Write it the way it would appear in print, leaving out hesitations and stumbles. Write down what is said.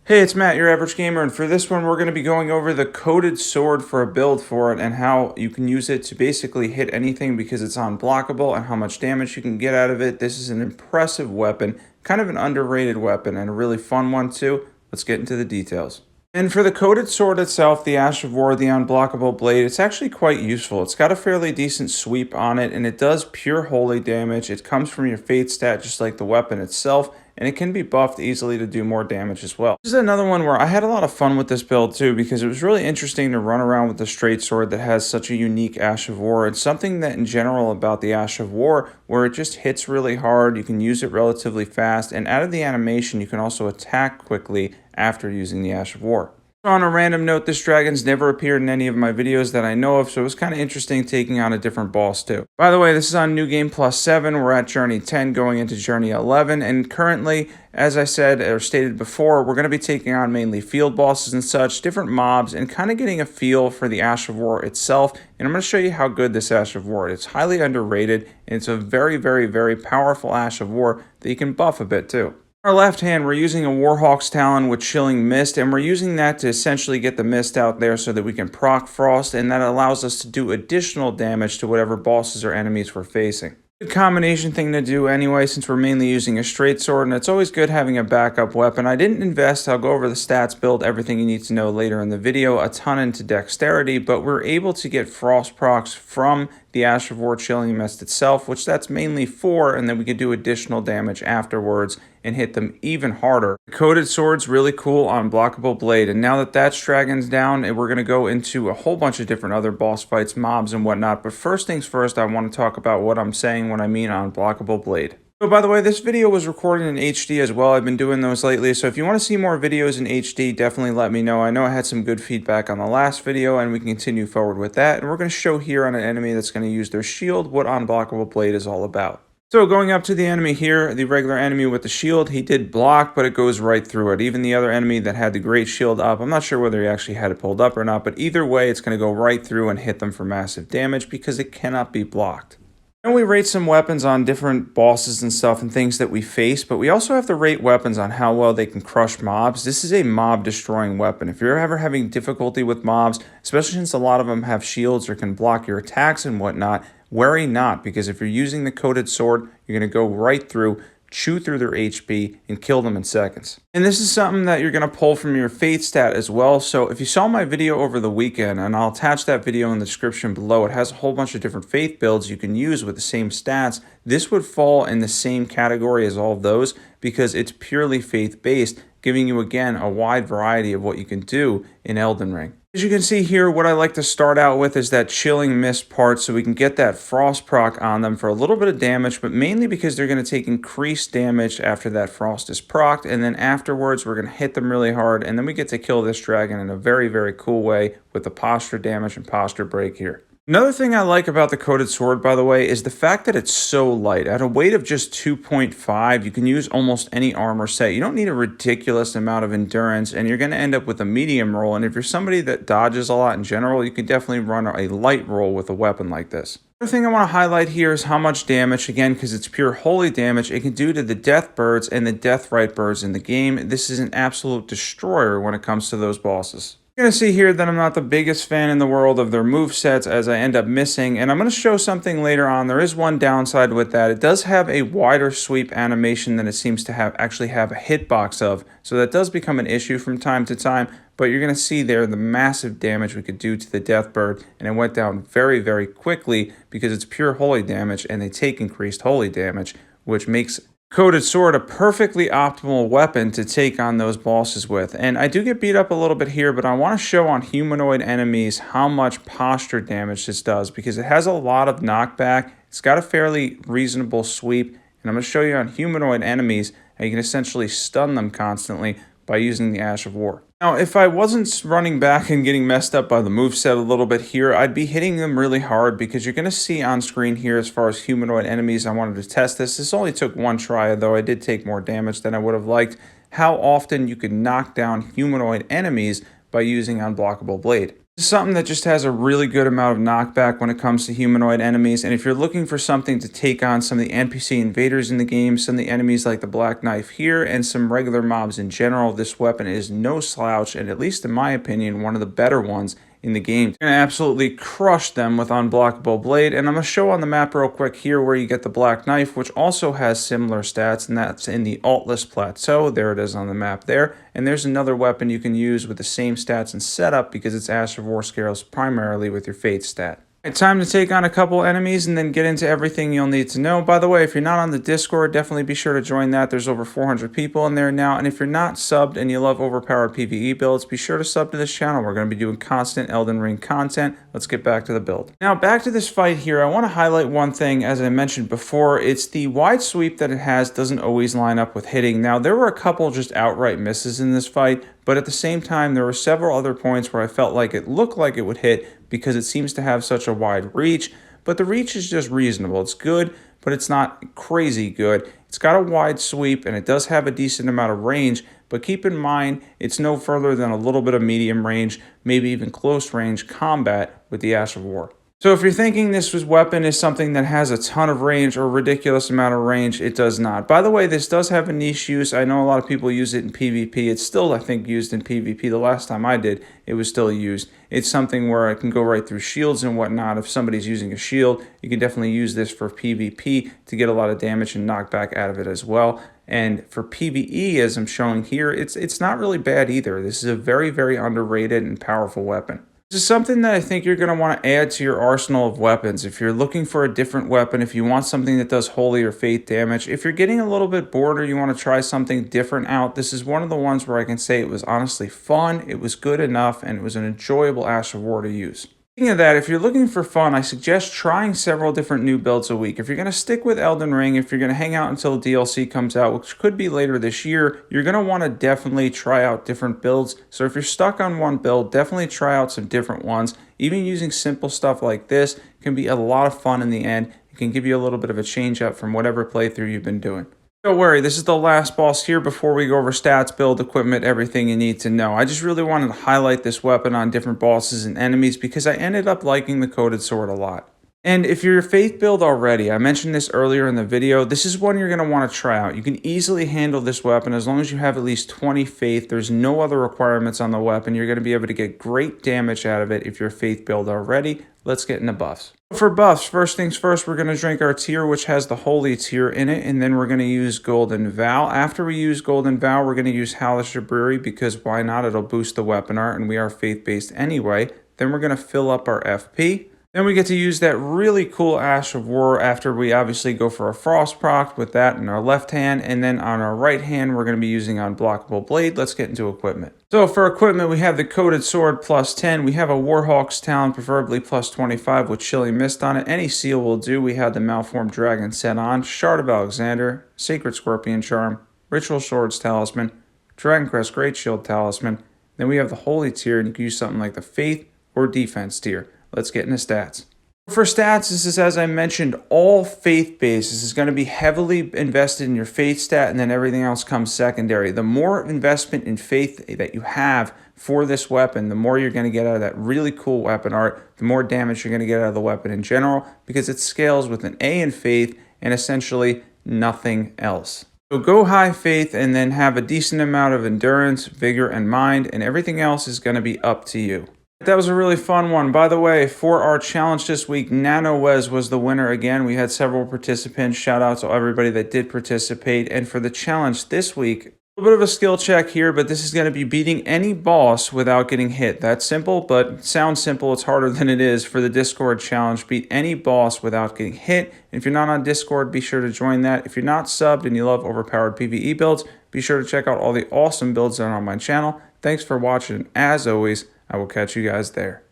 Hey, it's Matt, your average gamer, and for this one we're going to be going over the coated sword for a build for it and how you can use it to basically hit anything because it's unblockable and how much damage you can get out of it. This is an impressive weapon, kind of an underrated weapon and a really fun one too. Let's get into the details. And for the coated sword itself, the Ash of War, the unblockable blade, it's actually quite useful. It's got a fairly decent sweep on it and it does pure holy damage. It comes from your fate stat just like the weapon itself, and it can be buffed easily to do more damage as well. This is another one where I had a lot of fun with this build too, because it was really interesting to run around with the straight sword that has such a unique Ash of War. It's something that in general about the Ash of War where it just hits really hard, you can use it relatively fast, and out of the animation you can also attack quickly after using the Ash of War. On a random note, this dragon's never appeared in any of my videos that I know of, so it was kind of interesting taking on a different boss too. By the way, this is on New Game Plus 7, we're at Journey 10 going into Journey 11, and currently, as I said or stated before, we're going to be taking on mainly field bosses and such, different mobs, and kind of getting a feel for the Ash of War itself, and I'm going to show you how good this Ash of War is. It's highly underrated, and it's a very, very, very powerful Ash of War that you can buff a bit too. On our left hand, we're using a Warhawk's Talon with Chilling Mist, and we're using that to essentially get the mist out there so that we can proc Frost, and that allows us to do additional damage to whatever bosses or enemies we're facing. Good combination thing to do anyway, since we're mainly using a straight sword, and it's always good having a backup weapon. I didn't invest, I'll go over the stats, build everything you need to know later in the video, a ton into dexterity, but we're able to get Frost procs from the Ash of War Chilling Mist itself, which that's mainly for, and then we can do additional damage afterwards and hit them even harder. The coated sword's really cool on Unblockable blade, and now that that dragon's down, we're going to go into a whole bunch of different other boss fights, mobs, and whatnot. But first things first, I want to talk about what I'm saying when I mean Unblockable blade. So by the way, this video was recorded in HD as well. I've been doing those lately, so if you want to see more videos in HD, definitely let me know. I know I had some good feedback on the last video, and we can continue forward with that. And we're going to show here on an enemy that's going to use their shield what Unblockable blade is all about. So going up to the enemy here, the regular enemy with the shield, he did block, but it goes right through it. Even the other enemy that had the great shield up, I'm not sure whether he actually had it pulled up or not, but either way, it's going to go right through and hit them for massive damage because it cannot be blocked. And we rate some weapons on different bosses and stuff and things that we face, but we also have to rate weapons on how well they can crush mobs. This is a mob destroying weapon. If you're ever having difficulty with mobs, especially since a lot of them have shields or can block your attacks and whatnot, worry not, because if you're using the coated sword, you're going to go right through, chew through their HP, and kill them in seconds. And this is something that you're going to pull from your fate stat as well. So if you saw my video over the weekend, and I'll attach that video in the description below, it has a whole bunch of different faith builds you can use with the same stats. This would fall in the same category as all of those because it's purely faith based, giving you again a wide variety of what you can do in Elden Ring. As you can see here, what I like to start out with is that Chilling Mist part so we can get that Frost proc on them for a little bit of damage, but mainly because they're going to take increased damage after that Frost is procced, and then afterwards we're going to hit them really hard, and then we get to kill this dragon in a very, very cool way with the posture damage and posture break here. Another thing I like about the coated sword, by the way, is the fact that it's so light. At a weight of just 2.5, you can use almost any armor set. You don't need a ridiculous amount of endurance, and you're going to end up with a medium roll. And if you're somebody that dodges a lot in general, you can definitely run a light roll with a weapon like this. Another thing I want to highlight here is how much damage, again, because it's pure holy damage, it can do to the death birds and the deathrite birds in the game. This is an absolute destroyer when it comes to those bosses. You're going to see here that I'm not the biggest fan in the world of their movesets as I end up missing, and I'm going to show something later on. There is one downside with that. It does have a wider sweep animation than it seems to actually have a hitbox of, so that does become an issue from time to time, but you're going to see there the massive damage we could do to the Deathbird, and it went down very, very quickly because it's pure holy damage, and they take increased holy damage, which makes coated sword a perfectly optimal weapon to take on those bosses with. And I do get beat up a little bit here, but I want to show on humanoid enemies how much posture damage this does because it has a lot of knockback. It's got a fairly reasonable sweep, and I'm going to show you on humanoid enemies how you can essentially stun them constantly by using the Ash of War. Now, if I wasn't running back and getting messed up by the moveset a little bit here, I'd be hitting them really hard because you're going to see on screen here as far as humanoid enemies, I wanted to test this. This only took one try, though I did take more damage than I would have liked, how often you can knock down humanoid enemies by using Unblockable blade. Something that just has a really good amount of knockback when it comes to humanoid enemies, and if you're looking for something to take on some of the NPC invaders in the game, some of the enemies like the Black Knife here, and some regular mobs in general, this weapon is no slouch, and at least in my opinion, one of the better ones in the game. You're going to absolutely crush them with Unblockable Blade, and I'm going to show on the map real quick here where you get the Black Knife, which also has similar stats, and that's in the Altless Plateau. There it is on the map there, and there's another weapon you can use with the same stats and setup because it's Ash of War scales primarily with your Fate stat. It's time to take on a couple enemies and then get into everything you'll need to know. By the way, if you're not on the Discord, definitely be sure to join that. There's over 400 people in there now. And if you're not subbed and you love overpowered PvE builds, be sure to sub to this channel. We're going to be doing constant Elden Ring content. Let's get back to the build. Now, back to this fight here. I want to highlight one thing, as I mentioned before. It's the wide sweep that it has doesn't always line up with hitting. Now, there were a couple just outright misses in this fight, but at the same time, there were several other points where I felt like it looked like it would hit because it seems to have such a wide reach, but the reach is just reasonable. It's good, but it's not crazy good. It's got a wide sweep, and it does have a decent amount of range, but keep in mind, it's no further than a little bit of medium range, maybe even close range combat with the Ash of War. So if you're thinking this weapon is something that has a ton of range or a ridiculous amount of range, it does not. By the way, this does have a niche use. I know a lot of people use it in PvP. It's still, I think, used in PvP. The last time I did, it was still used. It's something where it can go right through shields and whatnot. If somebody's using a shield, you can definitely use this for PvP to get a lot of damage and knockback out of it as well. And for PvE, as I'm showing here, it's not really bad either. This is a very, very underrated and powerful weapon. This is something that I think you're going to want to add to your arsenal of weapons. If you're looking for a different weapon, if you want something that does holy or fate damage, if you're getting a little bit bored or you want to try something different out, this is one of the ones where I can say it was honestly fun, it was good enough, and it was an enjoyable Ash of War to use. Speaking of that, if you're looking for fun, I suggest trying several different new builds a week. If you're going to stick with Elden Ring, if you're going to hang out until DLC comes out, which could be later this year, you're going to want to definitely try out different builds. So if you're stuck on one build, definitely try out some different ones. Even using simple stuff like this can be a lot of fun in the end. It can give you a little bit of a change up from whatever playthrough you've been doing. Don't worry, this is the last boss here before we go over stats, build, equipment, everything you need to know. I just really wanted to highlight this weapon on different bosses and enemies because I ended up liking the coated sword a lot. And if you're a faith build already, I mentioned this earlier in the video, this is one you're going to want to try out. You can easily handle this weapon as long as you have at least 20 faith. There's no other requirements on the weapon. You're going to be able to get great damage out of it if you're a faith build already. Let's get into buffs. For buffs, first things first, we're going to drink our tier, which has the Holy tier in it, and then we're going to use Golden Vow. After we use Golden Vow, we're going to use Howl Shabriri because why not? It'll boost the weapon art, and we are faith-based anyway. Then we're going to fill up our FP. Then we get to use that really cool Ash of War after we obviously go for a Frost proc with that in our left hand. And then on our right hand, we're going to be using Unblockable Blade. Let's get into equipment. So for equipment, we have the Coated Sword plus 10. We have a Warhawk's Talon, preferably plus 25 with Chilling Mist on it. Any seal will do. We have the Malformed Dragon set on, Shard of Alexander, Sacred Scorpion Charm, Ritual Swords Talisman, Dragoncrest Great Shield Talisman. Then we have the Holy tier, and you can use something like the Faith or Defense tier. Let's get into stats. For stats, this is, as I mentioned, all faith-based. This is going to be heavily invested in your faith stat, and then everything else comes secondary. The more investment in faith that you have for this weapon, the more you're going to get out of that really cool weapon art, the more damage you're going to get out of the weapon in general, because it scales with an A in faith and essentially nothing else. So go high faith and then have a decent amount of endurance, vigor, and mind, and everything else is going to be up to you. That was a really fun one. By the way, for our challenge this week, NanoWez was the winner again. We had several participants. Shout out to everybody that did participate. And for the challenge this week, a little bit of a skill check here, but this is going to be beating any boss without getting hit. That's simple, but sounds simple. It's harder than it is. For the Discord challenge, beat any boss without getting hit. And if you're not on Discord, be sure to join that. If you're not subbed and you love overpowered PvE builds, be sure to check out all the awesome builds that are on my channel. Thanks for watching. As always, I will catch you guys there.